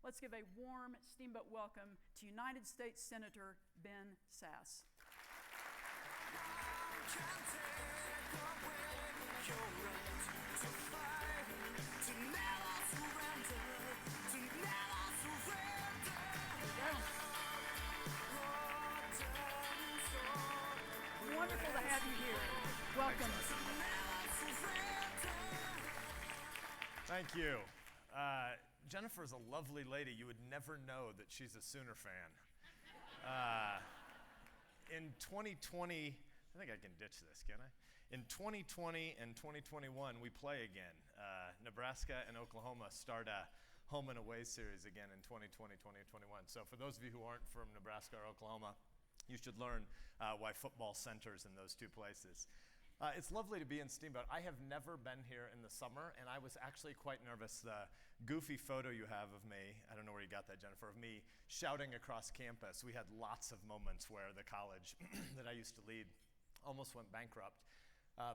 Let's give a warm Steamboat welcome to United States Senator Ben Sasse. Wonderful to have you here. Welcome. Thank you. Jennifer's a lovely lady. You would never know that she's a Sooner fan. In 2020, I think I can ditch this, can I? In 2020 and 2021, we play again. Nebraska and Oklahoma start a home and away series again in 2020, 2021. So for those of you who aren't from Nebraska or Oklahoma, you should learn why football centers in those two places. It's lovely to be in Steamboat. I have never been here in the summer, and I was actually quite nervous. The goofy photo you have of me, I don't know where you got that, Jennifer, of me shouting across campus. We had lots of moments where the college that I used to lead almost went bankrupt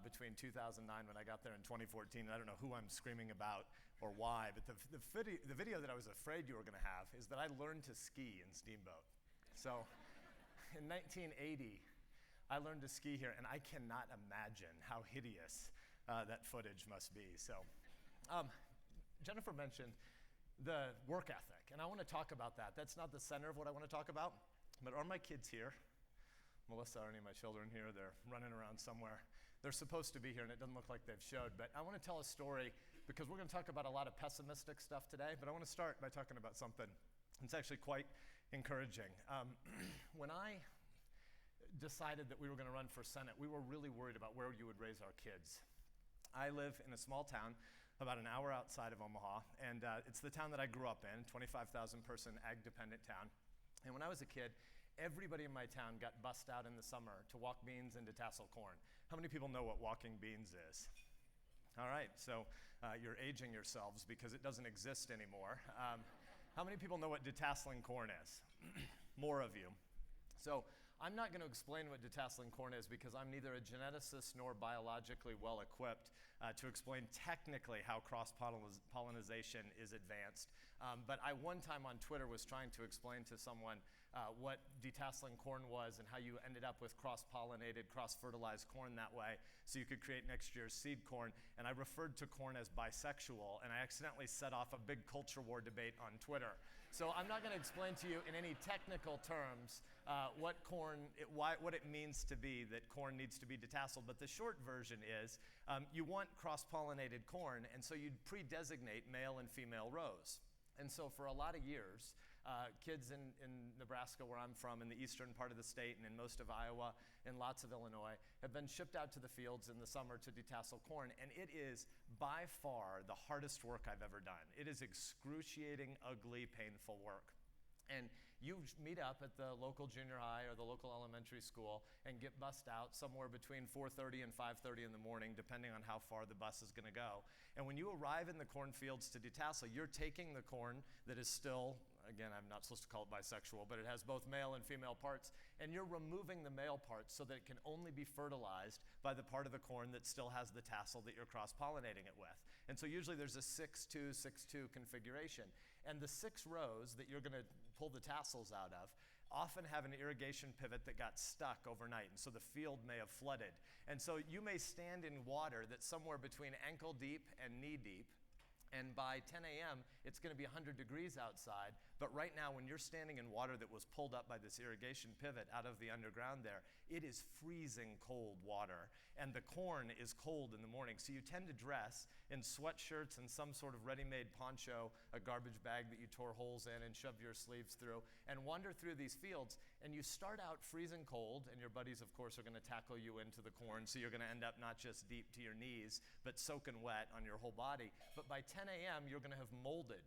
between 2009 when I got there in 2014. And I don't know who I'm screaming about or why, but the video that I was afraid you were going to have is that I learned to ski in Steamboat. So in 1980, I learned to ski here, and I cannot imagine how hideous that footage must be. So, Jennifer mentioned the work ethic, and I want to talk about that. That's not the center of what I want to talk about, but are my kids here? Melissa, are any of my children here? They're running around somewhere. They're supposed to be here, and it doesn't look like they've showed, but I want to tell a story because we're going to talk about a lot of pessimistic stuff today, but I want to start by talking about something that's actually quite encouraging. When I decided that we were going to run for Senate, we were really worried about where you would raise our kids. I live in a small town about an hour outside of Omaha, and it's the town that I grew up in, 25,000 person ag-dependent town. And when I was a kid, everybody in my town got bussed out in the summer to walk beans and to tassel corn. How many people know what walking beans is? All right, so you're aging yourselves because it doesn't exist anymore. How many people know what detasseling corn is? More of you. So I'm not going to explain what detasseling corn is because I'm neither a geneticist nor biologically well equipped to explain technically how cross-pollination is advanced. But I one time on Twitter was trying to explain to someone what detasseling corn was and how you ended up with cross-pollinated, cross-fertilized corn that way so you could create next year's seed corn. And I referred to corn as bisexual, and I accidentally set off a big culture war debate on Twitter. So I'm not going to explain to you in any technical terms what it means to be that corn needs to be detasseled, but the short version is you want cross-pollinated corn, and so you'd pre-designate male and female rows. And so for a lot of years, kids in Nebraska, where I'm from, in the eastern part of the state, and in most of Iowa, and lots of Illinois, have been shipped out to the fields in the summer to detassel corn, and it is by far the hardest work I've ever done. It is excruciating, ugly, painful work. And you meet up at the local junior high or the local elementary school and get bussed out somewhere between 4:30 and 5:30 in the morning, depending on how far the bus is going to go. And when you arrive in the cornfields to detassel, you're taking the corn that is still, again, I'm not supposed to call it bisexual, but it has both male and female parts, and you're removing the male parts so that it can only be fertilized by the part of the corn that still has the tassel that you're cross-pollinating it with. And so usually there's a 6-2, 6-2 configuration. And the 6 rows that you're going to pull the tassels out of often have an irrigation pivot that got stuck overnight, and so the field may have flooded. And so you may stand in water that's somewhere between ankle deep and knee deep, and by 10 a.m., it's going to be 100 degrees outside. But right now, when you're standing in water that was pulled up by this irrigation pivot out of the underground there, it is freezing cold water. And the corn is cold in the morning. So you tend to dress in sweatshirts and some sort of ready-made poncho, a garbage bag that you tore holes in and shoved your sleeves through, and wander through these fields. And you start out freezing cold, and your buddies, of course, are going to tackle you into the corn. So you're going to end up not just deep to your knees, but soaking wet on your whole body. But by 10 a.m., you're going to have molded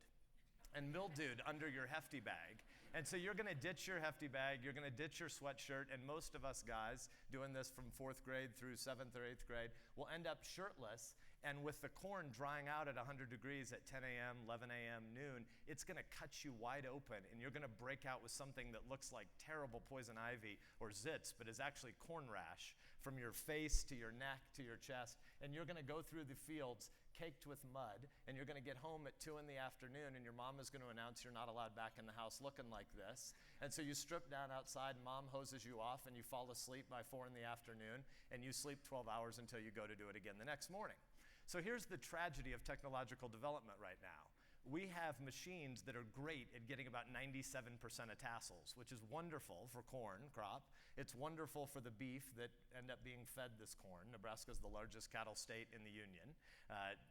and mildewed under your hefty bag. And so you're going to ditch your hefty bag, you're going to ditch your sweatshirt, and most of us guys doing this from 4th grade through 7th or 8th grade will end up shirtless, and with the corn drying out at 100 degrees at 10 a.m., 11 a.m., noon, it's going to cut you wide open, and you're going to break out with something that looks like terrible poison ivy or zits, but is actually corn rash from your face to your neck to your chest, and you're going to go through the fields caked with mud, and you're going to get home at 2 in the afternoon, and your mom is going to announce you're not allowed back in the house looking like this. And so you strip down outside, and mom hoses you off, and you fall asleep by 4 in the afternoon, and you sleep 12 hours until you go to do it again the next morning. So here's the tragedy of technological development right now. We have machines that are great at getting about 97% of tassels, which is wonderful for corn crop. It's wonderful for the beef that end up being fed this corn. Nebraska is the largest cattle state in the union.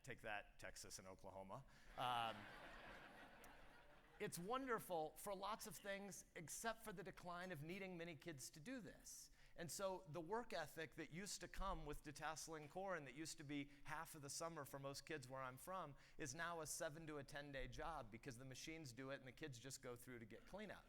Take that, Texas and Oklahoma. It's wonderful for lots of things except for the decline of needing many kids to do this. And so the work ethic that used to come with detasseling corn, that used to be half of the summer for most kids where I'm from, is now a 7 to a 10-day job because the machines do it and the kids just go through to get cleanup.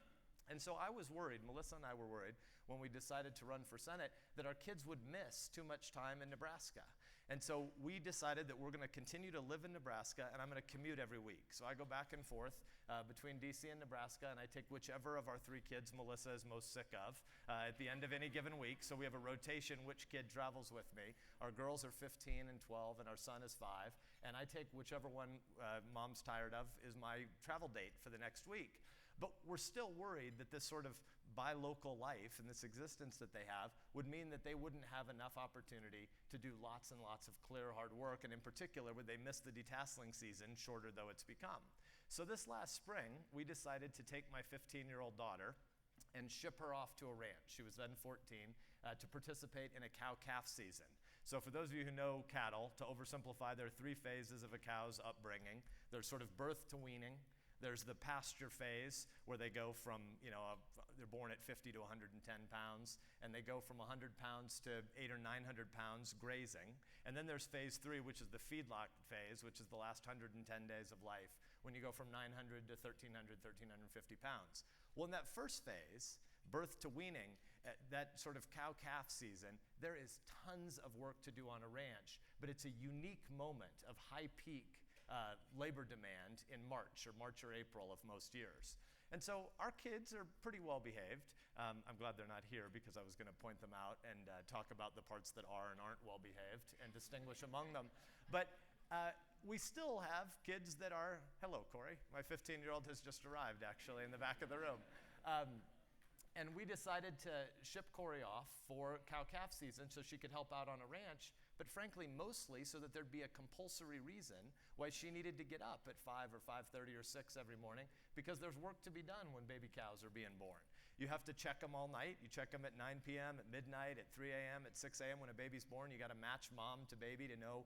And so I was worried, Melissa and I were worried, when we decided to run for Senate, that our kids would miss too much time in Nebraska. And so we decided that we're going to continue to live in Nebraska, and I'm going to commute every week. So I go back and forth between DC and Nebraska, and I take whichever of our 3 kids Melissa is most sick of at the end of any given week. So we have a rotation which kid travels with me. Our girls are 15 and 12, and our son is 5. And I take whichever one mom's tired of is my travel date for the next week. But we're still worried that this sort of buy local life and this existence that they have would mean that they wouldn't have enough opportunity to do lots and lots of clear hard work, and in particular would they miss the detasseling season, shorter though it's become. So this last spring, we decided to take my 15-year-old daughter and ship her off to a ranch. She was then 14, to participate in a cow-calf season. So for those of you who know cattle, to oversimplify, there are 3 phases of a cow's upbringing. There's sort of birth to weaning. There's the pasture phase where they go from, they're born at 50 to 110 pounds, and they go from 100 pounds to 800 or 900 pounds grazing. And then there's phase 3, which is the feedlot phase, which is the last 110 days of life, when you go from 900 to 1,300, 1,350 pounds. Well, in that first phase, birth to weaning, that sort of cow-calf season, there is tons of work to do on a ranch, but it's a unique moment of high peak labor demand in March or April of most years. And so our kids are pretty well behaved. I'm glad they're not here because I was going to point them out and talk about the parts that are and aren't well behaved and distinguish among them. But we still have kids that are, hello Corey, my 15-year-old has just arrived actually in the back of the room. And we decided to ship Corey off for cow-calf season so she could help out on a ranch, but frankly, mostly so that there'd be a compulsory reason why she needed to get up at 5 or 5:30 or 6 every morning, because there's work to be done when baby cows are being born. You have to check them all night. You check them at 9 p.m., at midnight, at 3 a.m., at 6 a.m. when a baby's born. You got to match mom to baby to know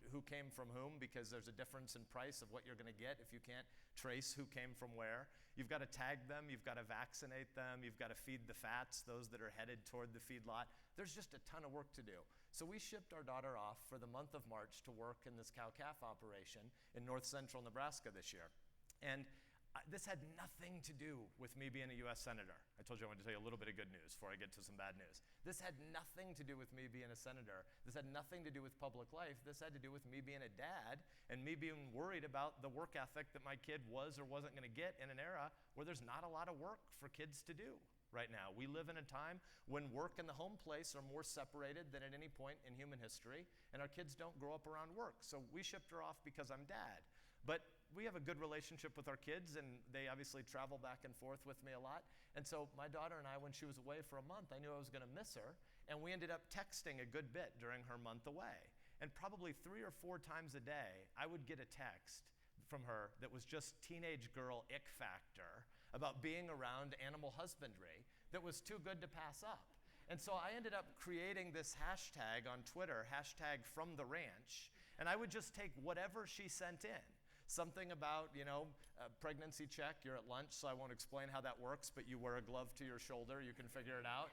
who came from whom, because there's a difference in price of what you're going to get if you can't trace who came from where. You've got to tag them. You've got to vaccinate them. You've got to feed the fats, those that are headed toward the feedlot. There's just a ton of work to do. So we shipped our daughter off for the month of March to work in this cow-calf operation in north central Nebraska this year. And this had nothing to do with me being a U.S. Senator. I told you I wanted to tell you a little bit of good news before I get to some bad news. This had nothing to do with me being a senator. This had nothing to do with public life. This had to do with me being a dad and me being worried about the work ethic that my kid was or wasn't going to get in an era where there's not a lot of work for kids to do right now. We live in a time when work and the home place are more separated than at any point in human history, and our kids don't grow up around work. So we shipped her off because I'm dad. But we have a good relationship with our kids, and they obviously travel back and forth with me a lot. And so my daughter and I, when she was away for a month, I knew I was going to miss her, and we ended up texting a good bit during her month away. And probably 3 or 4 times a day, I would get a text from her that was just teenage girl ick factor about being around animal husbandry that was too good to pass up. And so I ended up creating this hashtag on Twitter, #FromTheRanch, and I would just take whatever she sent in. Something about, a pregnancy check, you're at lunch, so I won't explain how that works, but you wear a glove to your shoulder, you can figure it out.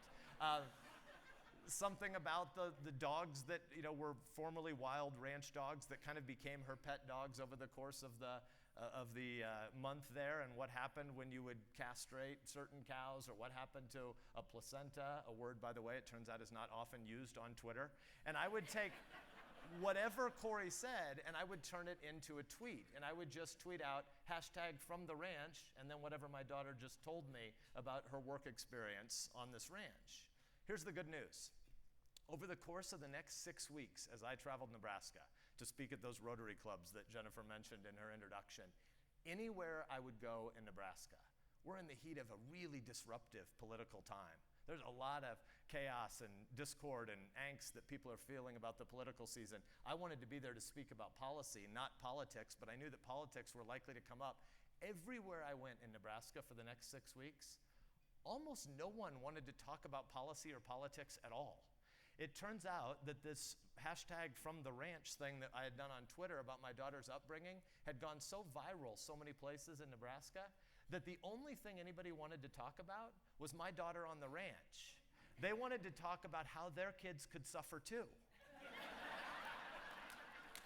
Something about the dogs that, were formerly wild ranch dogs that kind of became her pet dogs over the course of the month there, and what happened when you would castrate certain cows, or what happened to a placenta, a word, by the way, it turns out is not often used on Twitter. And I would take whatever Corey said, and I would turn it into a tweet. And I would just tweet out #FromTheRanch, and then whatever my daughter just told me about her work experience on this ranch. Here's the good news. Over the course of the next 6 weeks, as I traveled Nebraska to speak at those Rotary clubs that Jennifer mentioned in her introduction, anywhere I would go in Nebraska, we're in the heat of a really disruptive political time. There's a lot of chaos and discord and angst that people are feeling about the political season. I wanted to be there to speak about policy, not politics, but I knew that politics were likely to come up. Everywhere I went in Nebraska for the next 6 weeks, almost no one wanted to talk about policy or politics at all. It turns out that this hashtag from the ranch thing that I had done on Twitter about my daughter's upbringing had gone so viral so many places in Nebraska that the only thing anybody wanted to talk about was my daughter on the ranch. They wanted to talk about how their kids could suffer too.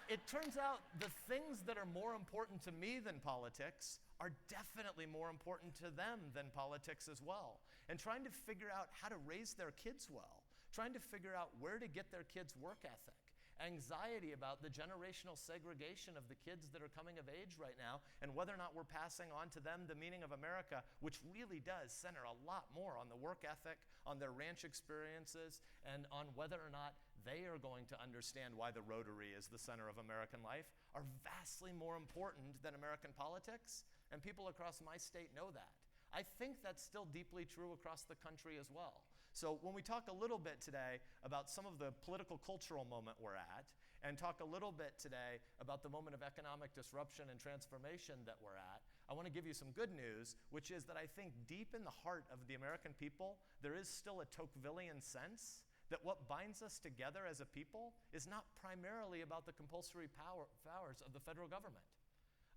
It turns out the things that are more important to me than politics are definitely more important to them than politics as well. And trying to figure out how to raise their kids well, trying to figure out where to get their kids' work ethic, anxiety about the generational segregation of the kids that are coming of age right now, and whether or not we're passing on to them the meaning of America, which really does center a lot more on the work ethic, on their ranch experiences, and on whether or not they are going to understand why the Rotary is the center of American life, are vastly more important than American politics, and people across my state know that. I think that's still deeply true across the country as well. So when we talk a little bit today about some of the political cultural moment we're at, and talk a little bit today about the moment of economic disruption and transformation that we're at, I want to give you some good news, which is that I think deep in the heart of the American people, there is still a Tocquevillian sense that what binds us together as a people is not primarily about the compulsory powers of the federal government.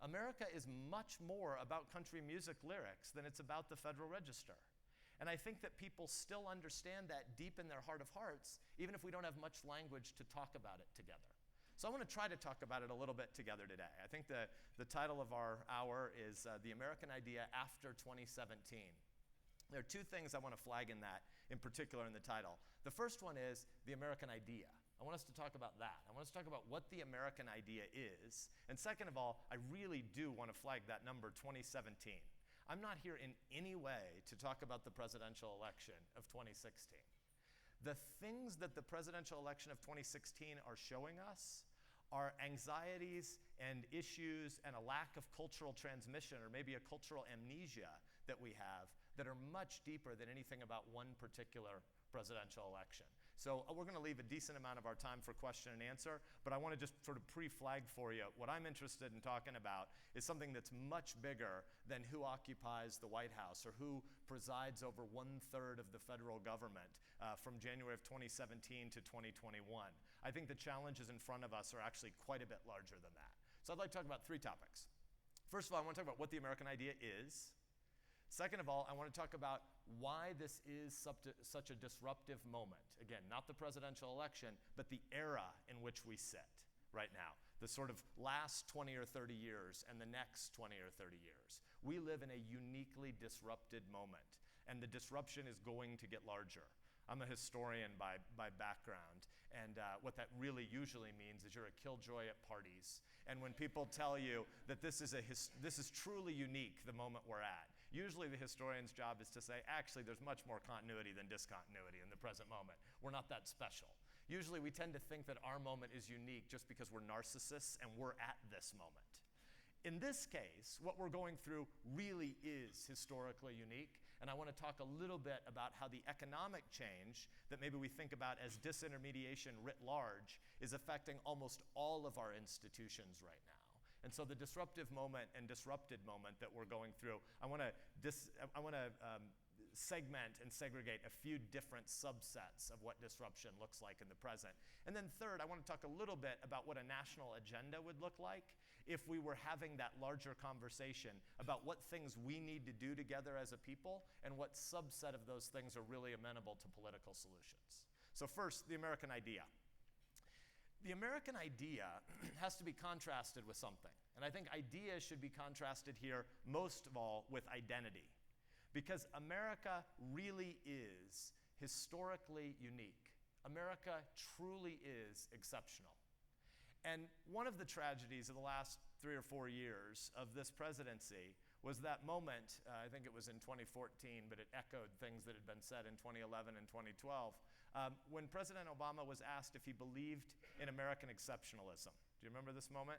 America is much more about country music lyrics than it's about the Federal Register. And I think that people still understand that deep in their heart of hearts, even if we don't have much language to talk about it together. So I want to try to talk about it a little bit together today. I think the title of our hour is The American Idea After 2017. There are two things I want to flag in that, in particular in the title. The first one is the American idea. I want us to talk about that. I want us to talk about what the American idea is. And second of all, I really do want to flag that number 2017. I'm not here in any way to talk about the presidential election of 2016. The things that the presidential election of 2016 are showing us are anxieties and issues and a lack of cultural transmission, or maybe a cultural amnesia that we have, that are much deeper than anything about one particular presidential election. So we're going to leave a decent amount of our time for question and answer, but I want to just sort of pre-flag for you. What I'm interested in talking about is something that's much bigger than who occupies the White House or who presides over 1/3 of the federal government from January of 2017 to 2021. I think the challenges in front of us are actually quite a bit larger than that. So I'd like to talk about 3 topics. First of all, I want to talk about what the American idea is. Second of all, I want to talk about why this is such a disruptive moment. Again, not the presidential election, but the era in which we sit right now. The sort of last 20 or 30 years and the next 20 or 30 years. We live in a uniquely disrupted moment, and the disruption is going to get larger. I'm a historian by background, and what that really usually means is you're a killjoy at parties. And when people tell you that this is truly unique, the moment we're at, usually the historian's job is to say, actually, there's much more continuity than discontinuity in the present moment. We're not that special. Usually we tend to think that our moment is unique just because we're narcissists and we're at this moment. In this case, what we're going through really is historically unique, and I want to talk a little bit about how the economic change that maybe we think about as disintermediation writ large is affecting almost all of our institutions right now. And so the disruptive moment and disrupted moment that we're going through, I want to segment and segregate a few different subsets of what disruption looks like in the present. And then third, I want to talk a little bit about what a national agenda would look like if we were having that larger conversation about what things we need to do together as a people and what subset of those things are really amenable to political solutions. So first, the American idea. The American idea has to be contrasted with something. And I think idea should be contrasted here most of all with identity. Because America really is historically unique. America truly is exceptional. And one of the tragedies of the last 3 or 4 years of this presidency was that moment, I think it was in 2014, but it echoed things that had been said in 2011 and 2012, when President Obama was asked if he believed in American exceptionalism. Do you remember this moment?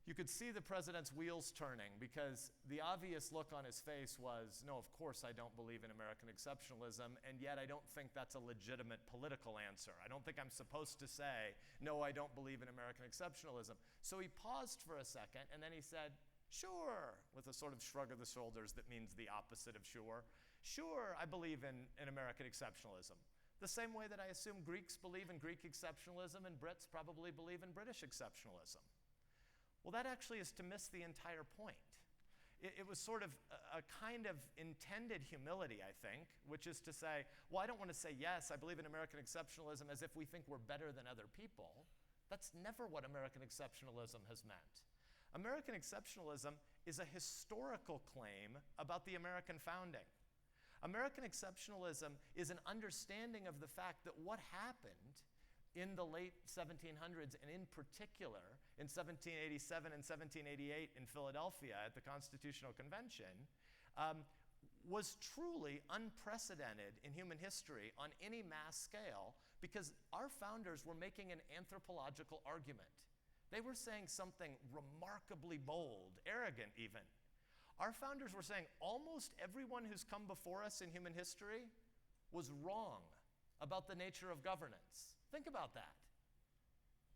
You could see the president's wheels turning because the obvious look on his face was, no, of course I don't believe in American exceptionalism, and yet I don't think that's a legitimate political answer. I don't think I'm supposed to say, no, I don't believe in American exceptionalism. So he paused for a second, and then he said, sure, with a sort of shrug of the shoulders that means the opposite of sure. Sure, I believe in American exceptionalism. The same way that I assume Greeks believe in Greek exceptionalism and Brits probably believe in British exceptionalism. Well, that actually is to miss the entire point. It was sort of a kind of intended humility, I think, which is to say, well, I don't want to say, yes, I believe in American exceptionalism as if we think we're better than other people. That's never what American exceptionalism has meant. American exceptionalism is a historical claim about the American founding. American exceptionalism is an understanding of the fact that what happened in the late 1700s, and in particular in 1787 and 1788 in Philadelphia at the Constitutional Convention, was truly unprecedented in human history on any mass scale because our founders were making an anthropological argument. They were saying something remarkably bold, arrogant even. Our founders were saying almost everyone who's come before us in human history was wrong about the nature of governance. Think about that.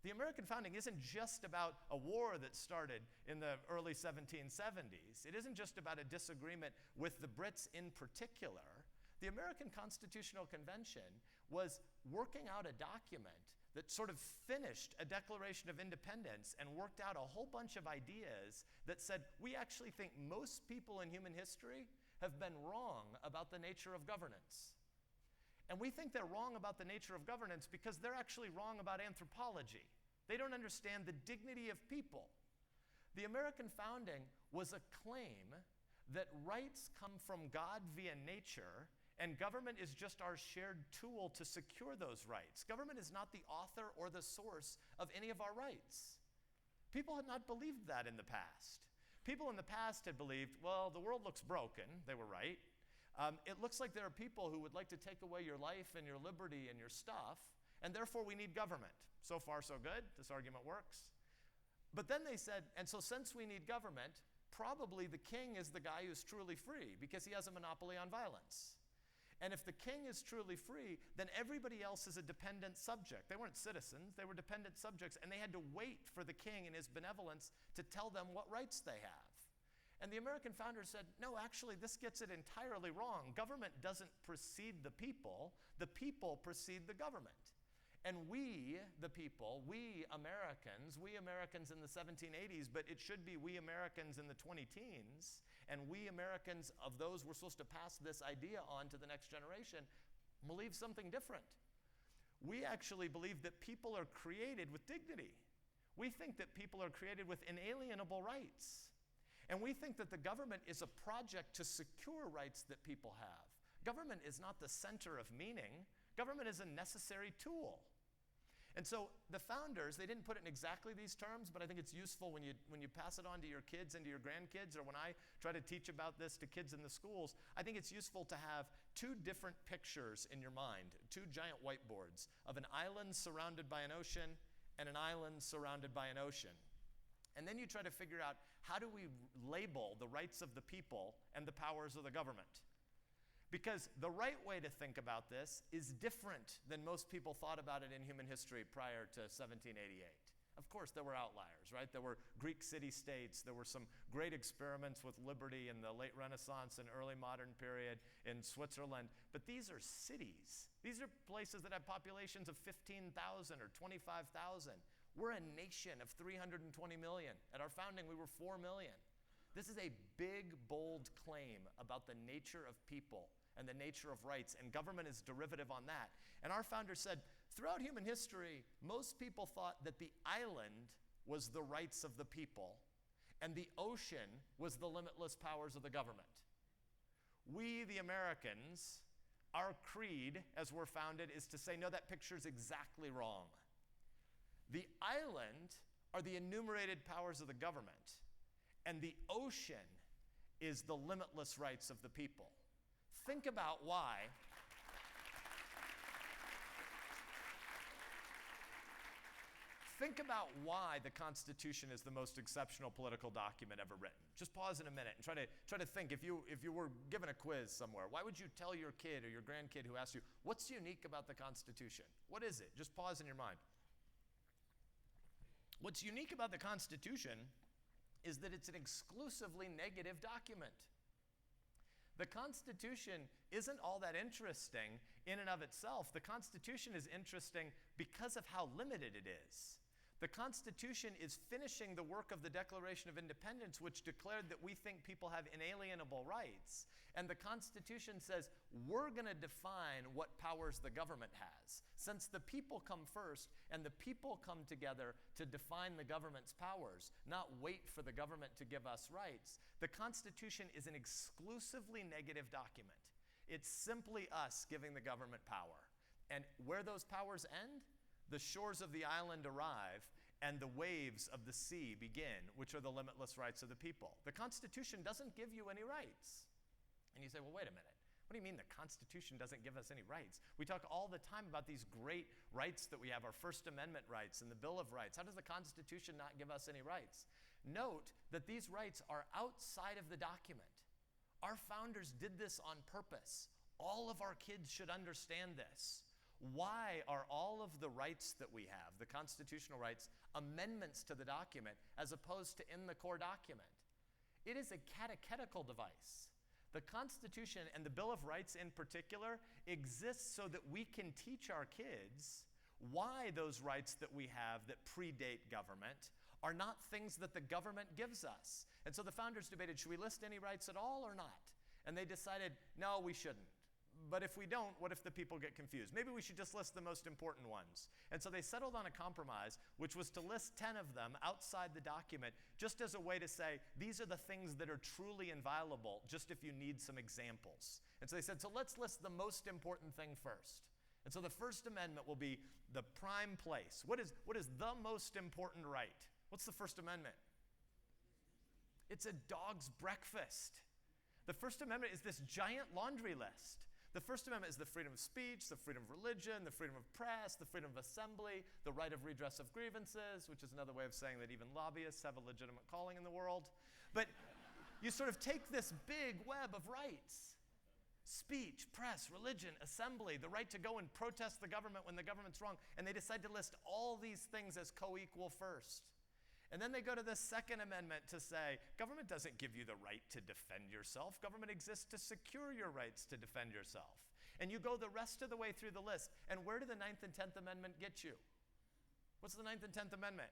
The American founding isn't just about a war that started in the early 1770s. It isn't just about a disagreement with the Brits in particular. The American Constitutional Convention was working out a document that sort of finished a Declaration of Independence and worked out a whole bunch of ideas that said, we actually think most people in human history have been wrong about the nature of governance. And we think they're wrong about the nature of governance because they're actually wrong about anthropology. They don't understand the dignity of people. The American founding was a claim that rights come from God via nature, and government is just our shared tool to secure those rights. Government is not the author or the source of any of our rights. People had not believed that in the past. People in the past had believed, well, the world looks broken. They were right. It looks like there are people who would like to take away your life and your liberty and your stuff, and therefore we need government. So far, so good. This argument works. But then they said, and so since we need government, probably the king is the guy who's truly free because he has a monopoly on violence. And if the king is truly free, then everybody else is a dependent subject. They weren't citizens, they were dependent subjects, and they had to wait for the king and his benevolence to tell them what rights they have. And the American founders said, no, actually, this gets it entirely wrong. Government doesn't precede the people precede the government. And we, the people, we Americans in the 1780s, but it should be we Americans in the 20-teens, and we Americans of those we're supposed to pass this idea on to the next generation, believe something different. We actually believe that people are created with dignity. We think that people are created with inalienable rights. And we think that the government is a project to secure rights that people have. Government is not the center of meaning. Government is a necessary tool. And so the founders, they didn't put it in exactly these terms, but I think it's useful when you pass it on to your kids and to your grandkids, or when I try to teach about this to kids in the schools, I think it's useful to have two different pictures in your mind, two giant whiteboards of an island surrounded by an ocean and an island surrounded by an ocean. And then you try to figure out, how do we label the rights of the people and the powers of the government? Because the right way to think about this is different than most people thought about it in human history prior to 1788. Of course, there were outliers, right? There were Greek city-states. There were some great experiments with liberty in the late Renaissance and early modern period in Switzerland. But these are cities. These are places that have populations of 15,000 or 25,000. We're a nation of 320 million. At our founding, we were 4 million. This is a big, bold claim about the nature of people and the nature of rights, and government is derivative on that. And our founders said, throughout human history, most people thought that the island was the rights of the people, and the ocean was the limitless powers of the government. We, the Americans, our creed, as we're founded, is to say, no, that picture's exactly wrong. The island are the enumerated powers of the government, and the ocean is the limitless rights of the people. Think about why. Think about why the Constitution is the most exceptional political document ever written. Just pause in a minute and try to think. If you were given a quiz somewhere, why would you tell your kid or your grandkid who asked you, what's unique about the Constitution? What is it? Just pause in your mind. What's unique about the Constitution is that it's an exclusively negative document. The Constitution isn't all that interesting in and of itself. The Constitution is interesting because of how limited it is. The Constitution is finishing the work of the Declaration of Independence, which declared that we think people have inalienable rights. And the Constitution says we're going to define what powers the government has. Since the people come first and the people come together to define the government's powers, not wait for the government to give us rights, the Constitution is an exclusively negative document. It's simply us giving the government power. And where those powers end, the shores of the island arrive, and the waves of the sea begin, which are the limitless rights of the people. The Constitution doesn't give you any rights. And you say, well, wait a minute. What do you mean the Constitution doesn't give us any rights? We talk all the time about these great rights that we have, our First Amendment rights and the Bill of Rights. How does the Constitution not give us any rights? Note that these rights are outside of the document. Our founders did this on purpose. All of our kids should understand this. Why are all of the rights that we have, the constitutional rights, amendments to the document as opposed to in the core document? It is a catechetical device. The Constitution and the Bill of Rights in particular exists so that we can teach our kids why those rights that we have that predate government are not things that the government gives us. And so the founders debated, should we list any rights at all or not? And they decided, no, we shouldn't. But if we don't, what if the people get confused? Maybe we should just list the most important ones. And so they settled on a compromise, which was to list 10 of them outside the document, just as a way to say, these are the things that are truly inviolable, just if you need some examples. And so they said, so let's list the most important thing first. And so the First Amendment will be the prime place. What is the most important right? What's the First Amendment? It's a dog's breakfast. The First Amendment is this giant laundry list. The First Amendment is the freedom of speech, the freedom of religion, the freedom of press, the freedom of assembly, the right of redress of grievances, which is another way of saying that even lobbyists have a legitimate calling in the world. But you sort of take this big web of rights. Speech, press, religion, assembly, the right to go and protest the government when the government's wrong, and they decide to list all these things as co-equal first. And then they go to the Second Amendment to say, government doesn't give you the right to defend yourself. Government exists to secure your rights to defend yourself. And you go the rest of the way through the list. And where do the 9th and 10th Amendment get you? What's the 9th and 10th Amendment?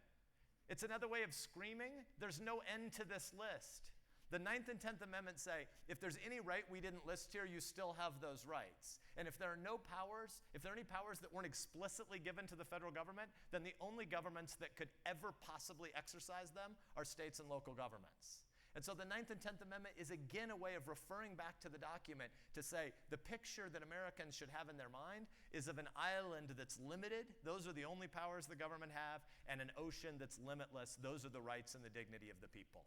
It's another way of screaming, there's no end to this list. The 9th and 10th Amendment say, if there's any right we didn't list here, you still have those rights. And if there are no powers, if there are any powers that weren't explicitly given to the federal government, then the only governments that could ever possibly exercise them are states and local governments. And so the 9th and 10th Amendment is again a way of referring back to the document to say the picture that Americans should have in their mind is of an island that's limited. Those are the only powers the government have, and an ocean that's limitless. Those are the rights and the dignity of the people.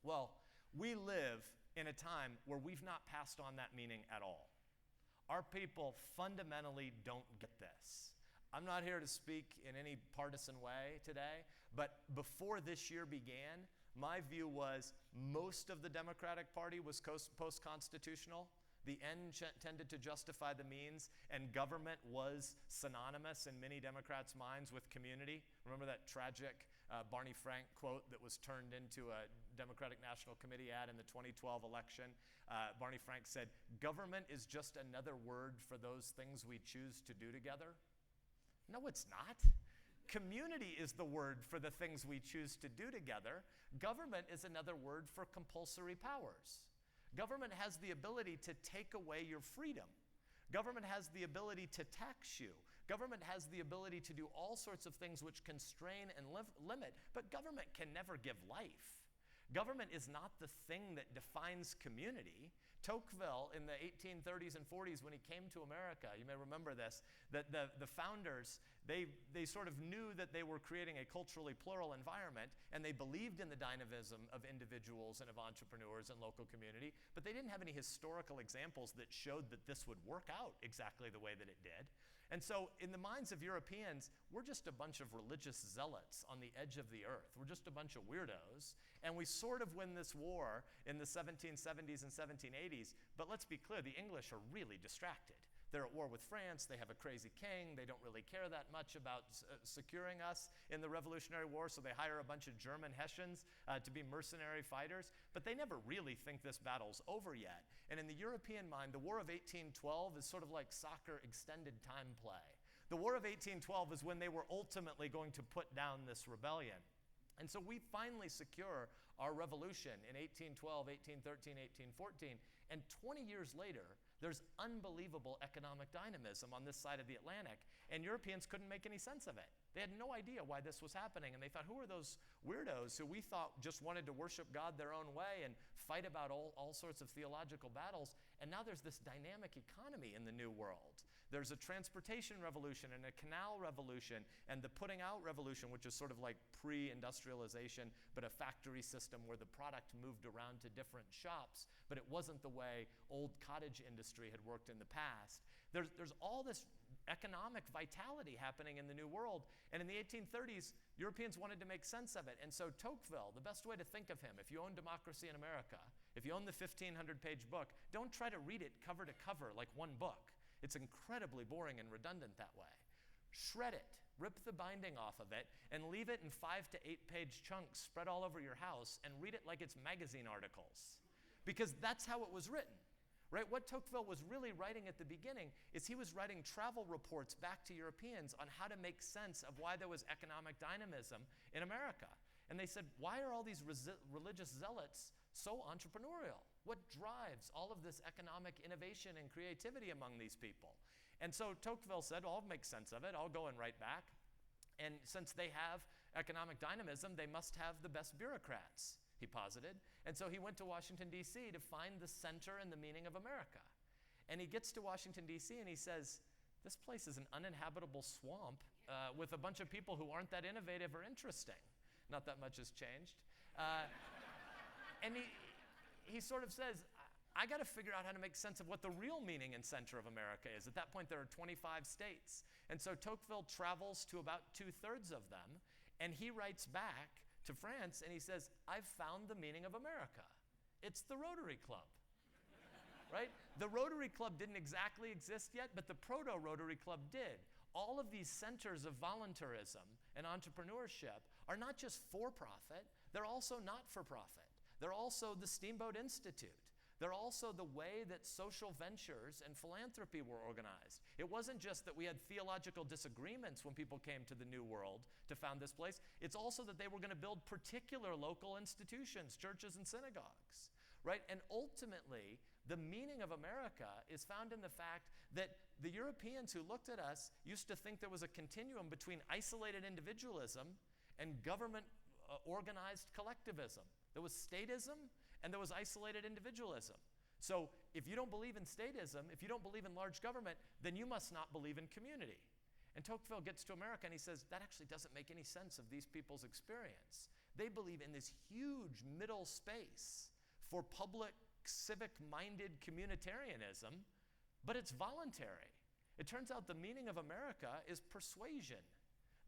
Well, we live in a time where we've not passed on that meaning at all. Our people fundamentally don't get this. I'm not here to speak in any partisan way today, but before this year began, my view was most of the Democratic Party was post-constitutional. The end tended to justify the means, and government was synonymous in many Democrats' minds with community. Remember that tragic Barney Frank quote that was turned into a Democratic National Committee ad in the 2012 election? Barney Frank said, government is just another word for those things we choose to do together. No, it's not. Community is the word for the things we choose to do together. Government is another word for compulsory powers. Government has the ability to take away your freedom. Government has the ability to tax you. Government has the ability to do all sorts of things which constrain and limit, but government can never give life. Government is not the thing that defines community. Tocqueville in the 1830s and 40s when he came to America, you may remember this, that the founders, they sort of knew that they were creating a culturally plural environment, and they believed in the dynamism of individuals and of entrepreneurs and local community, but they didn't have any historical examples that showed that this would work out exactly the way that it did. And so in the minds of Europeans, we're just a bunch of religious zealots on the edge of the earth. We're just a bunch of weirdos. And we sort of win this war in the 1770s and 1780s. But let's be clear, the English are really distracted. They're at war with France. They have a crazy king. They don't really care that much about securing us in the Revolutionary War, so they hire a bunch of German Hessians to be mercenary fighters. But they never really think this battle's over yet. And in the European mind, the War of 1812 is sort of like soccer extended time play. The War of 1812 is when they were ultimately going to put down this rebellion. And so we finally secure our revolution in 1812, 1813, 1814. And 20 years later, there's unbelievable economic dynamism on this side of the Atlantic, and Europeans couldn't make any sense of it. They had no idea why this was happening, and they thought, who are those weirdos who we thought just wanted to worship God their own way and fight about all sorts of theological battles? And now there's this dynamic economy in the New World. There's a transportation revolution and a canal revolution and the putting out revolution, which is sort of like pre-industrialization, but a factory system where the product moved around to different shops, but it wasn't the way old cottage industry had worked in the past. There's all this economic vitality happening in the New World, and in the 1830s, Europeans wanted to make sense of it. And so Tocqueville, the best way to think of him, if you own Democracy in America, if you own the 1,500-page book, don't try to read it cover to cover like one book. It's incredibly boring and redundant that way. Shred it, rip the binding off of it, and leave it in 5 to 8 page chunks spread all over your house and read it like it's magazine articles. Because that's how it was written, right? What Tocqueville was really writing at the beginning is he was writing travel reports back to Europeans on how to make sense of why there was economic dynamism in America. And they said, why are all these religious zealots so entrepreneurial? What drives all of this economic innovation and creativity among these people? And so Tocqueville said, well, I'll make sense of it. I'll go and write back. And since they have economic dynamism, they must have the best bureaucrats, he posited. And so he went to Washington, D.C. to find the center and the meaning of America. And he gets to Washington, D.C. and he says, this place is an uninhabitable swamp with a bunch of people who aren't that innovative or interesting. Not that much has changed. And he sort of says, I got to figure out how to make sense of what the real meaning and center of America is. At that point, there are 25 states. And so Tocqueville travels to about 2/3 of them, and he writes back to France, and he says, I've found the meaning of America. It's the Rotary Club, right? The Rotary Club didn't exactly exist yet, but the Proto-Rotary Club did. All of these centers of voluntarism and entrepreneurship are not just for-profit, they're also not-for-profit. They're also the Steamboat Institute. They're also the way that social ventures and philanthropy were organized. It wasn't just that we had theological disagreements when people came to the New World to found this place. It's also that they were going to build particular local institutions, churches and synagogues, right? And ultimately, the meaning of America is found in the fact that the Europeans who looked at us used to think there was a continuum between isolated individualism and government organized collectivism. There was statism and there was isolated individualism. So if you don't believe in statism, if you don't believe in large government, then you must not believe in community. And Tocqueville gets to America and he says, that actually doesn't make any sense of these people's experience. They believe in this huge middle space for public, civic-minded communitarianism, but it's voluntary. It turns out the meaning of America is persuasion.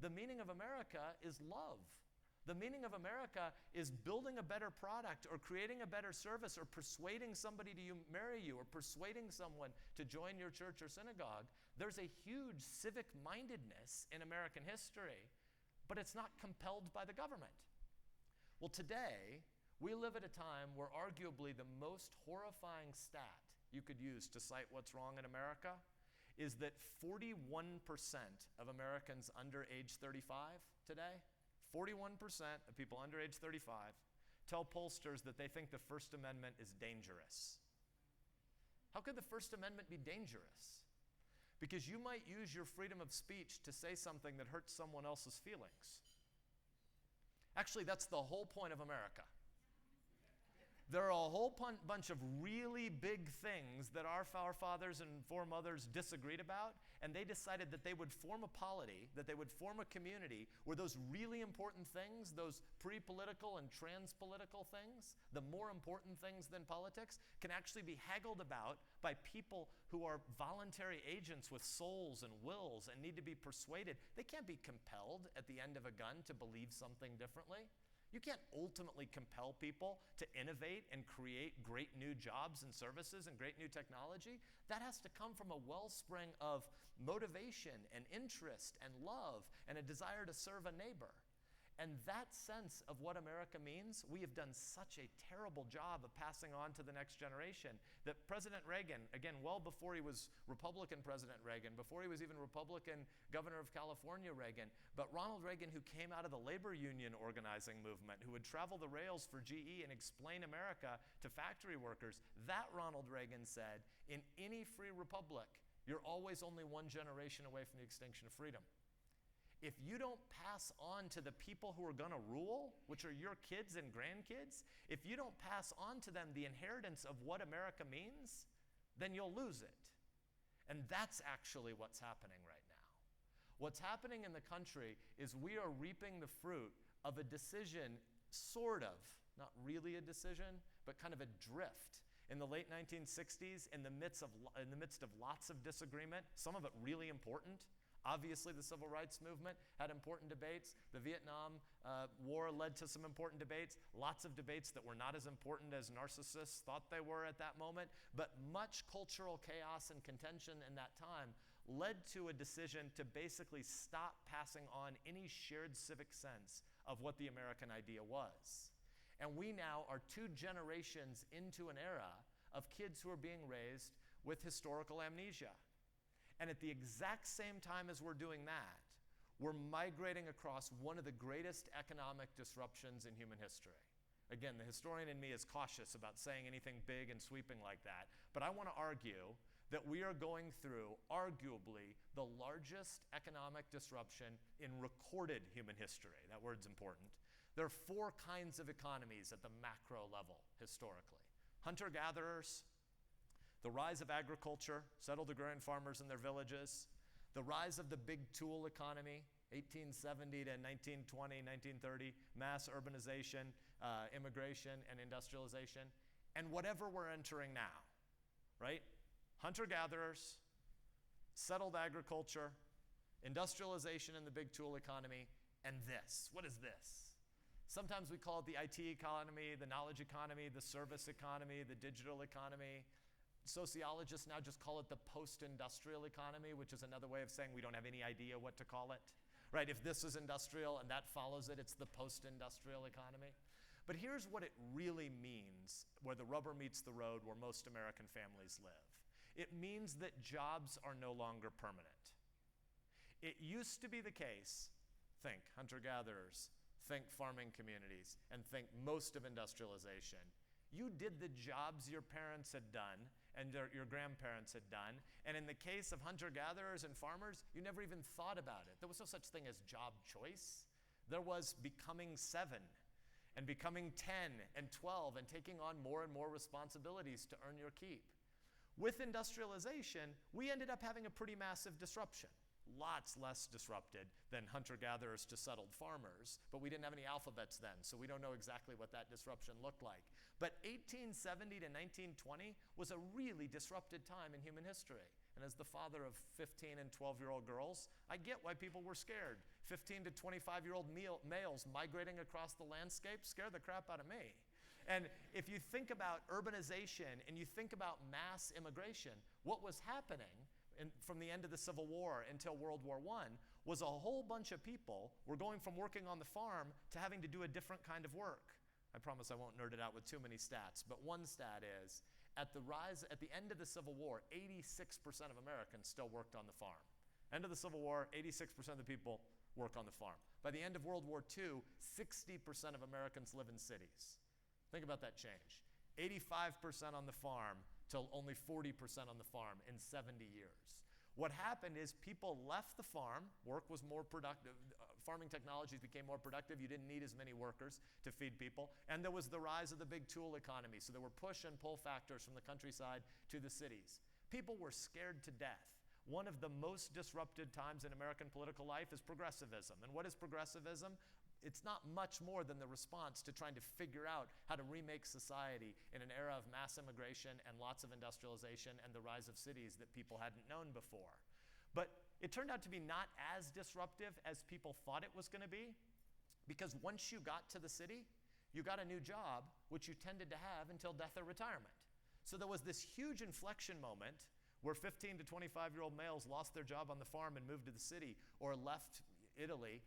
The meaning of America is love. The meaning of America is building a better product or creating a better service or persuading somebody to marry you or persuading someone to join your church or synagogue. There's a huge civic mindedness in American history, but it's not compelled by the government. Well, today, we live at a time where arguably the most horrifying stat you could use to cite what's wrong in America is that 41% of Americans under age 35 today, 41% of people under age 35 tell pollsters that they think the First Amendment is dangerous. How could the First Amendment be dangerous? Because you might use your freedom of speech to say something that hurts someone else's feelings. Actually, that's the whole point of America. There are a whole bunch of really big things that our forefathers and foremothers disagreed about, and they decided that they would form a polity, that they would form a community where those really important things, those pre-political and trans-political things, the more important things than politics, can actually be haggled about by people who are voluntary agents with souls and wills and need to be persuaded. They can't be compelled at the end of a gun to believe something differently. You can't ultimately compel people to innovate and create great new jobs and services and great new technology. That has to come from a wellspring of motivation and interest and love and a desire to serve a neighbor. And that sense of what America means, we have done such a terrible job of passing on to the next generation that President Reagan, again, well before he was Republican President Reagan, before he was even Republican Governor of California Reagan, but Ronald Reagan, who came out of the labor union organizing movement, who would travel the rails for GE and explain America to factory workers, that Ronald Reagan said, in any free republic, you're always only one generation away from the extinction of freedom. If you don't pass on to the people who are going to rule, which are your kids and grandkids, if you don't pass on to them the inheritance of what America means, then you'll lose it. And that's actually what's happening right now. What's happening in the country is we are reaping the fruit of a decision, sort of, not really a decision, but kind of a drift. In the late 1960s, in the midst of lots of disagreement, some of it really important. Obviously, the Civil Rights Movement had important debates. The Vietnam War led to some important debates. Lots of debates that were not as important as narcissists thought they were at that moment. But much cultural chaos and contention in that time led to a decision to basically stop passing on any shared civic sense of what the American idea was. And we now are 2 generations into an era of kids who are being raised with historical amnesia. And at the exact same time as we're doing that, we're migrating across one of the greatest economic disruptions in human history. Again, the historian in me is cautious about saying anything big and sweeping like that, but I want to argue that we are going through, arguably, the largest economic disruption in recorded human history. That word's important. There are 4 kinds of economies at the macro level, historically. Hunter-gatherers, the rise of agriculture, settled agrarian farmers in their villages, the rise of the big tool economy, 1870 to 1920, 1930, mass urbanization, immigration, and industrialization, and whatever we're entering now, right? Hunter-gatherers, settled agriculture, industrialization in the big tool economy, and this. What is this? Sometimes we call it the IT economy, the knowledge economy, the service economy, the digital economy. Sociologists now just call it the post-industrial economy, which is another way of saying we don't have any idea what to call it. Right? If this is industrial and that follows it, it's the post-industrial economy. But here's what it really means where the rubber meets the road where most American families live. It means that jobs are no longer permanent. It used to be the case, think hunter-gatherers, think farming communities, and think most of industrialization. You did the jobs your parents had done and your grandparents had done. And in the case of hunter-gatherers and farmers, you never even thought about it. There was no such thing as job choice. There was becoming 7 and becoming 10 and 12 and taking on more and more responsibilities to earn your keep. With industrialization, we ended up having a pretty massive disruption. Lots less disrupted than hunter-gatherers to settled farmers, but we didn't have any alphabets then, so we don't know exactly what that disruption looked like. But 1870 to 1920 was a really disrupted time in human history. And as the father of 15 and 12-year-old girls, I get why people were scared. 15 to 25-year-old males migrating across the landscape scared the crap out of me. And if you think about urbanization and you think about mass immigration, what was happening from the end of the Civil War until World War I was a whole bunch of people were going from working on the farm to having to do a different kind of work. I promise I won't nerd it out with too many stats, but one stat is, at the end of the Civil War, 86% of Americans still worked on the farm. End of the Civil War, 86% of the people work on the farm. By the end of World War II, 60% of Americans live in cities. Think about that change. 85% on the farm till only 40% on the farm in 70 years. What happened is people left the farm, work was more productive, farming technologies became more productive. You didn't need as many workers to feed people. And there was the rise of the big tool economy. So there were push and pull factors from the countryside to the cities. People were scared to death. One of the most disrupted times in American political life is progressivism. And what is progressivism? It's not much more than the response to trying to figure out how to remake society in an era of mass immigration and lots of industrialization and the rise of cities that people hadn't known before. But it turned out to be not as disruptive as people thought it was going to be, because once you got to the city, you got a new job, which you tended to have until death or retirement. So there was this huge inflection moment where 15 to 25-year-old males lost their job on the farm and moved to the city, or left Italy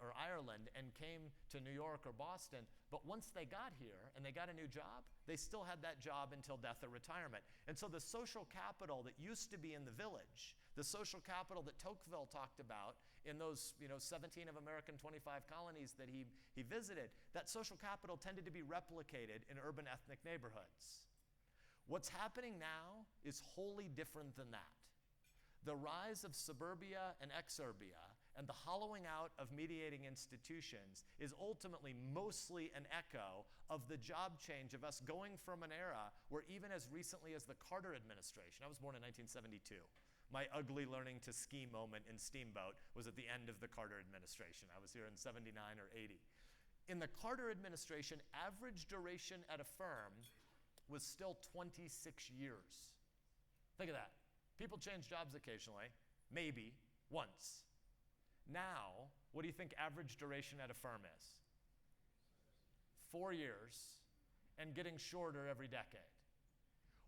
or Ireland and came to New York or Boston. But once they got here and they got a new job, they still had that job until death or retirement. And so the social capital that used to be in the village, the social capital that Tocqueville talked about in those 17 of American 25 colonies that he visited, that social capital tended to be replicated in urban ethnic neighborhoods. What's happening now is wholly different than that. The rise of suburbia and exurbia and the hollowing out of mediating institutions is ultimately mostly an echo of the job change of us going from an era where even as recently as the Carter administration, I was born in 1972. My ugly learning to ski moment in Steamboat was at the end of the Carter administration. I was here in 79 or 80. In the Carter administration, average duration at a firm was still 26 years. Think of that. People change jobs occasionally, maybe once. Now, what do you think average duration at a firm is? 4 years, and getting shorter every decade.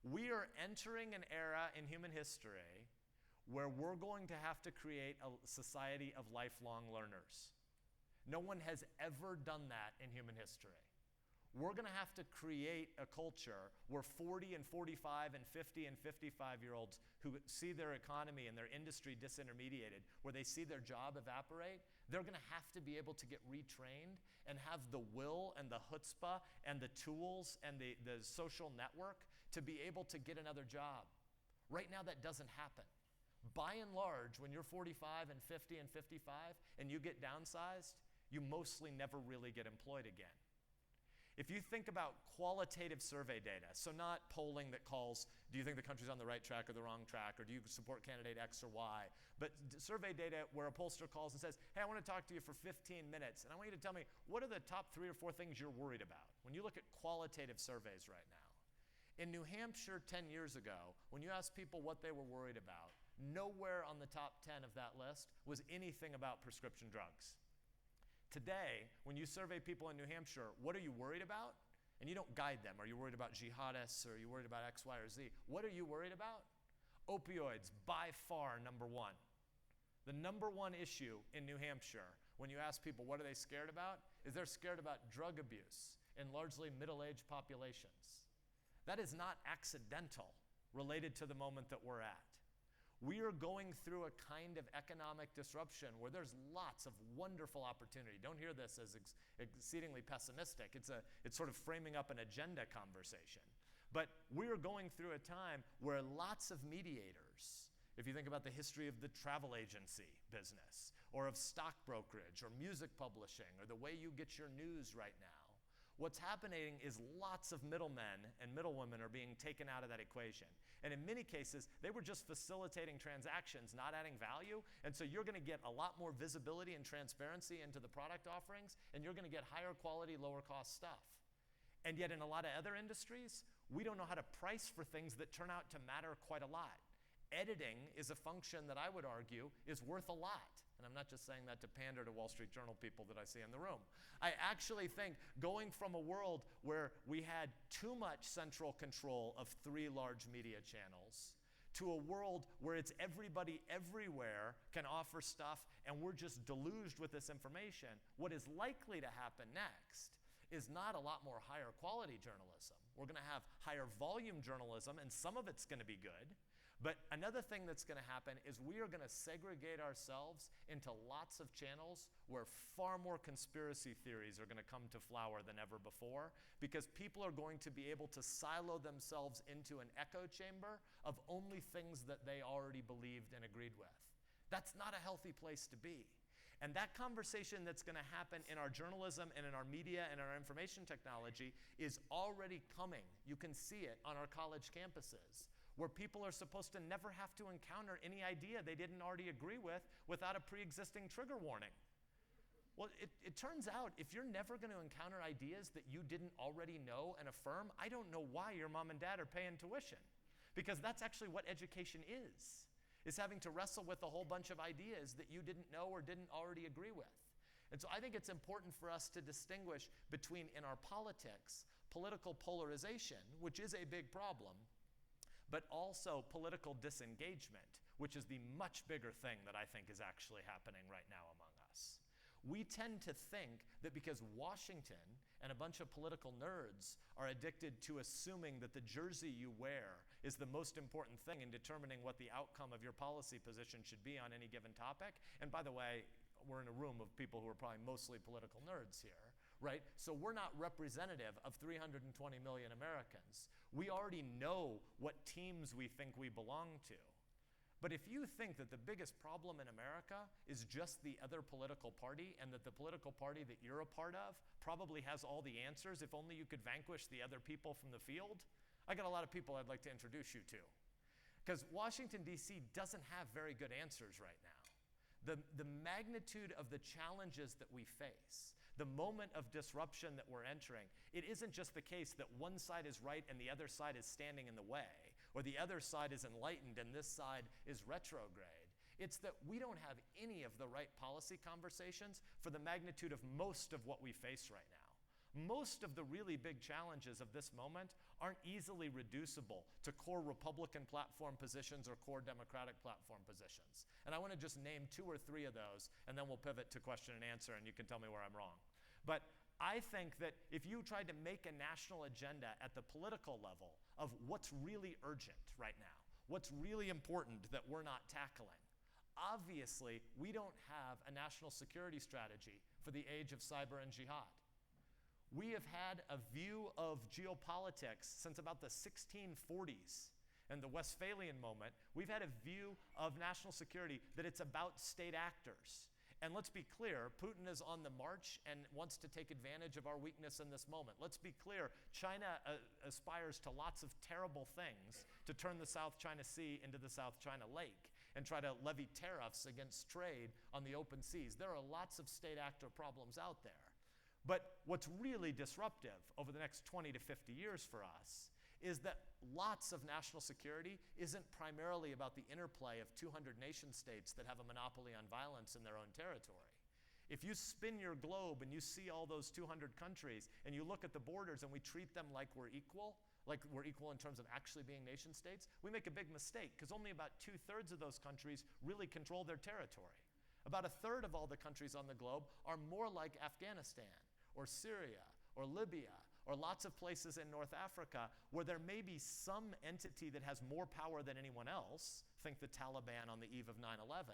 We are entering an era in human history where we're going to have to create a society of lifelong learners. No one has ever done that in human history. We're going to have to create a culture where 40 and 45 and 50 and 55-year-olds who see their economy and their industry disintermediated, where they see their job evaporate, they're going to have to be able to get retrained and have the will and the chutzpah and the tools and the social network to be able to get another job. Right now, that doesn't happen. By and large, when you're 45 and 50 and 55 and you get downsized, you mostly never really get employed again. If you think about qualitative survey data, so not polling that calls, do you think the country's on the right track or the wrong track, or do you support candidate X or Y, but survey data where a pollster calls and says, hey, I want to talk to you for 15 minutes, and I want you to tell me, what are the top 3 or 4 things you're worried about? When you look at qualitative surveys right now. In New Hampshire 10 years ago, when you asked people what they were worried about, nowhere on the top 10 of that list was anything about prescription drugs. Today, when you survey people in New Hampshire, what are you worried about? And you don't guide them. Are you worried about jihadists? Or are you worried about X, Y, or Z? What are you worried about? Opioids, by far, number one. The number one issue in New Hampshire, when you ask people what are they scared about, is they're scared about drug abuse in largely middle-aged populations. That is not accidental, related to the moment that we're at. We are going through a kind of economic disruption where there's lots of wonderful opportunity. Don't hear this as exceedingly pessimistic. It's sort of framing up an agenda conversation. But we're going through a time where lots of mediators, if you think about the history of the travel agency business, or of stock brokerage, or music publishing, or the way you get your news right now, what's happening is lots of middlemen and middlewomen are being taken out of that equation. And in many cases, they were just facilitating transactions, not adding value. And so you're going to get a lot more visibility and transparency into the product offerings, and you're going to get higher quality, lower cost stuff. And yet in a lot of other industries, we don't know how to price for things that turn out to matter quite a lot. Editing is a function that I would argue is worth a lot. And I'm not just saying that to pander to Wall Street Journal people that I see in the room. I actually think going from a world where we had too much central control of 3 large media channels to a world where it's everybody everywhere can offer stuff and we're just deluged with this information, what is likely to happen next is not a lot more higher quality journalism. We're going to have higher volume journalism, and some of it's going to be good. But another thing that's going to happen is we are going to segregate ourselves into lots of channels where far more conspiracy theories are going to come to flower than ever before, because people are going to be able to silo themselves into an echo chamber of only things that they already believed and agreed with. That's not a healthy place to be. And that conversation that's going to happen in our journalism and in our media and our information technology is already coming. You can see it on our college campuses, where people are supposed to never have to encounter any idea they didn't already agree with without a pre-existing trigger warning. Well, it turns out if you're never going to encounter ideas that you didn't already know and affirm, I don't know why your mom and dad are paying tuition. Because that's actually what education is having to wrestle with a whole bunch of ideas that you didn't know or didn't already agree with. And so I think it's important for us to distinguish between, in our politics, political polarization, which is a big problem, but also political disengagement, which is the much bigger thing that I think is actually happening right now among us. We tend to think that because Washington and a bunch of political nerds are addicted to assuming that the jersey you wear is the most important thing in determining what the outcome of your policy position should be on any given topic. And by the way, we're in a room of people who are probably mostly political nerds here, right? So we're not representative of 320 million Americans. We already know what teams we think we belong to. But if you think that the biggest problem in America is just the other political party and that the political party that you're a part of probably has all the answers, if only you could vanquish the other people from the field, I got a lot of people I'd like to introduce you to. Because Washington, D.C. doesn't have very good answers right now. The magnitude of the challenges that we face, the moment of disruption that we're entering, it isn't just the case that one side is right and the other side is standing in the way, or the other side is enlightened and this side is retrograde. It's that we don't have any of the right policy conversations for the magnitude of most of what we face right now. Most of the really big challenges of this moment aren't easily reducible to core Republican platform positions or core Democratic platform positions. And I want to just name 2 or 3 of those, and then we'll pivot to question and answer, and you can tell me where I'm wrong. But I think that if you tried to make a national agenda at the political level of what's really urgent right now, what's really important that we're not tackling, obviously we don't have a national security strategy for the age of cyber and jihad. We have had a view of geopolitics since about the 1640s and the Westphalian moment. We've had a view of national security that it's about state actors. And let's be clear, Putin is on the march and wants to take advantage of our weakness in this moment. Let's be clear, China aspires to lots of terrible things to turn the South China Sea into the South China Lake and try to levy tariffs against trade on the open seas. There are lots of state actor problems out there. But what's really disruptive over the next 20 to 50 years for us is that lots of national security isn't primarily about the interplay of 200 nation states that have a monopoly on violence in their own territory. If you spin your globe and you see all those 200 countries and you look at the borders and we treat them like we're equal in terms of actually being nation states, we make a big mistake because only about 2/3 of those countries really control their territory. About 1/3 of all the countries on the globe are more like Afghanistan or Syria or Libya or lots of places in North Africa where there may be some entity that has more power than anyone else, think the Taliban on the eve of 9/11,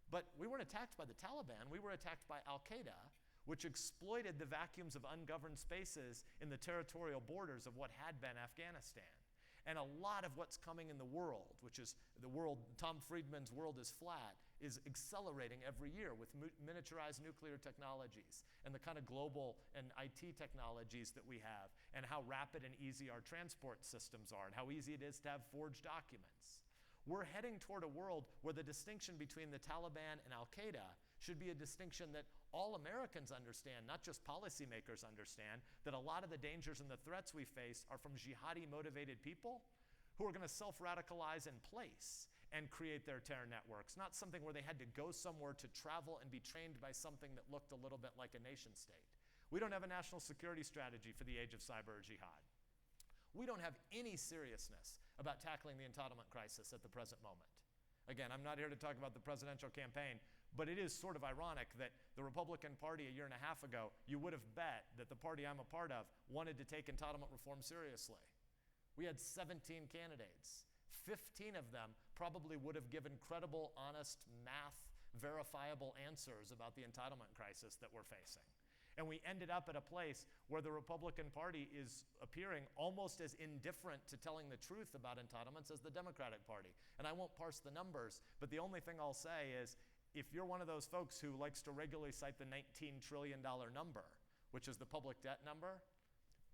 but we weren't attacked by the Taliban, we were attacked by Al-Qaeda, which exploited the vacuums of ungoverned spaces in the territorial borders of what had been Afghanistan. And a lot of what's coming in the world, which is the world, Tom Friedman's world is flat, is accelerating every year with miniaturized nuclear technologies and the kind of global and IT technologies that we have and how rapid and easy our transport systems are and how easy it is to have forged documents. We're heading toward a world where the distinction between the Taliban and Al-Qaeda should be a distinction that all Americans understand, not just policymakers understand, that a lot of the dangers and the threats we face are from jihadi-motivated people who are going to self-radicalize in place and create their terror networks, not something where they had to go somewhere to travel and be trained by something that looked a little bit like a nation state. We don't have a national security strategy for the age of cyber or jihad. We don't have any seriousness about tackling the entitlement crisis at the present moment. Again, I'm not here to talk about the presidential campaign, but it is sort of ironic that the Republican Party a year and a half ago, you would have bet that the party I'm a part of wanted to take entitlement reform seriously. We had 17 candidates. 15 of them probably would have given credible, honest, math, verifiable answers about the entitlement crisis that we're facing. And we ended up at a place where the Republican Party is appearing almost as indifferent to telling the truth about entitlements as the Democratic Party. And I won't parse the numbers, but the only thing I'll say is if you're one of those folks who likes to regularly cite the $19 trillion number, which is the public debt number,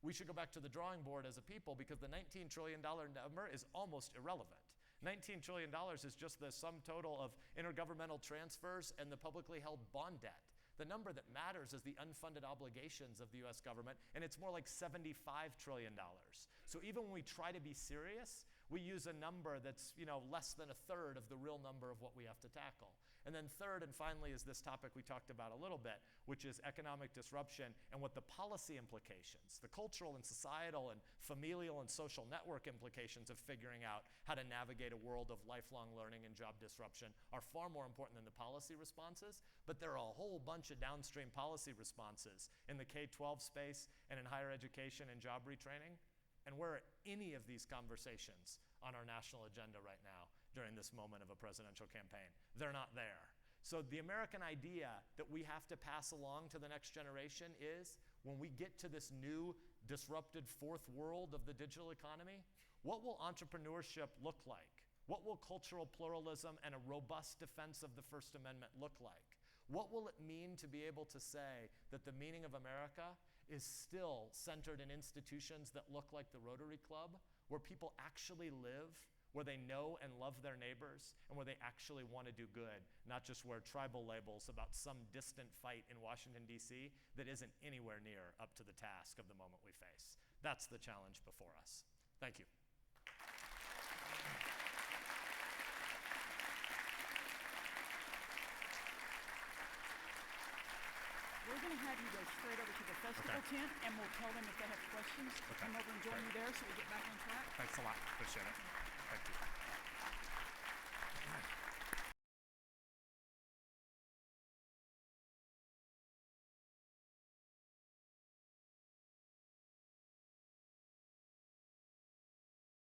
we should go back to the drawing board as a people, because the $19 trillion number is almost irrelevant. $19 trillion is just the sum total of intergovernmental transfers and the publicly held bond debt. The number that matters is the unfunded obligations of the US government, and it's more like $75 trillion. So even when we try to be serious, we use a number that's, less than a third of the real number of what we have to tackle. And then third and finally is this topic we talked about a little bit, which is economic disruption and what the policy implications, the cultural and societal and familial and social network implications of figuring out how to navigate a world of lifelong learning and job disruption are far more important than the policy responses. But there are a whole bunch of downstream policy responses in the K-12 space and in higher education and job retraining. And where are any of these conversations on our national agenda right now during this moment of a presidential campaign? They're not there. So the American idea that we have to pass along to the next generation is, when we get to this new disrupted fourth world of the digital economy, what will entrepreneurship look like? What will cultural pluralism and a robust defense of the First Amendment look like? What will it mean to be able to say that the meaning of America is still centered in institutions that look like the Rotary Club, where people actually live, where they know and love their neighbors, and where they actually want to do good, not just wear tribal labels about some distant fight in Washington, D.C. that isn't anywhere near up to the task of the moment we face. That's the challenge before us. Thank you. We're going to have you go straight over to the festival tent, and we'll tell them if they have questions. Come over and join you there so we get back on track. Thanks a lot. Appreciate it. Thank you.